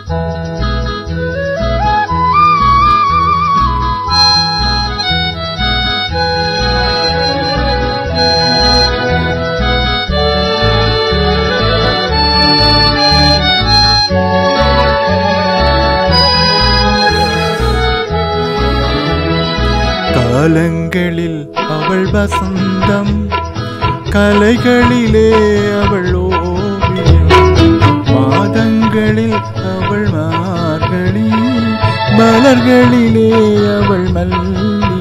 காலங்களில் அவள் வசந்தம், கலைகளிலே அவள் ஓவியம், மாதங்களில் அவள் மார்கழி, மலர்களிலே அவள் மல்லிகை.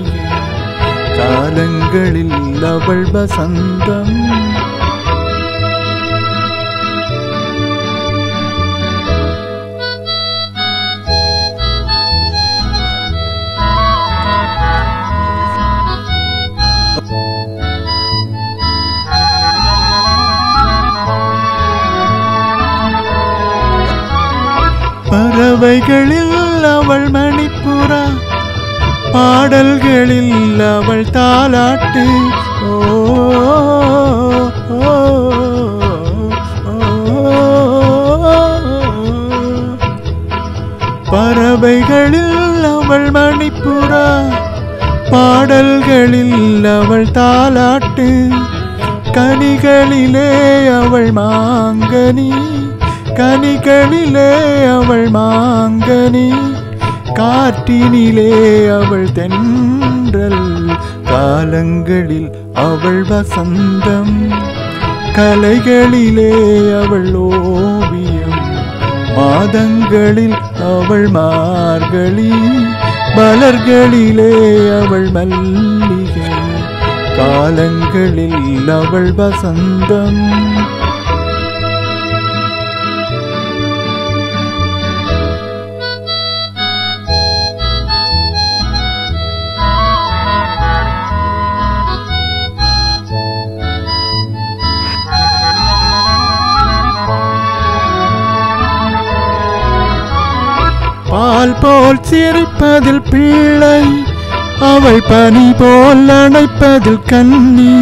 காலங்களில் அவள் வசந்தம், பறவைகளில் அவள் மணிப்புறா, பாடல்களில் அவள் தாலாட்டு. ஓ பறவைகளில் அவள் மணிப்புறா, பாடல்களில் அவள் தாலாட்டு. கனிகளிலே அவள் மாங்கனி, கனிகளிலே அவள் மாங்கனி, காற்றினிலே அவள் தென்றல். காலங்களில் அவள் வசந்தம், கலைகளிலே அவள் ஓவியம், மாதங்களில் அவள் மார்கழி, மலர்களிலே அவள் மல்லிகை. காலங்களில் அவள் வசந்தம். பால் போல் சிரிப்பதில் பிள்ளை, அவள் பனி போல் அணைப்பதில் கன்னி.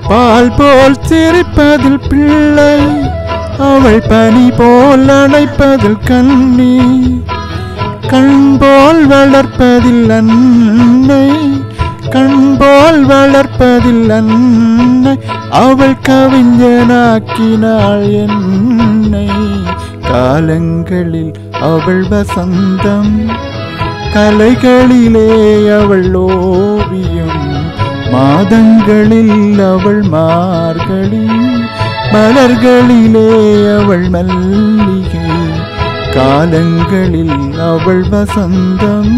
பால் போல் சிரிப்பதில் பிள்ளை, அவள் பனி போல் அணைப்பதில் கன்னி. கண் போல் வளர்ப்பதில் அன்னை, கண் போல் வளர்ப்பதில் அன்னை, அவள் கவிஞனாக்கினாள் என்னை. காலங்களில் அவள் வசந்தம், கலைகளிலே அவள் ஓவியம், மாதங்களில் அவள் மார்கழி, மலர்களிலே அவள் மல்லிகை. காலங்களில் அவள் வசந்தம்.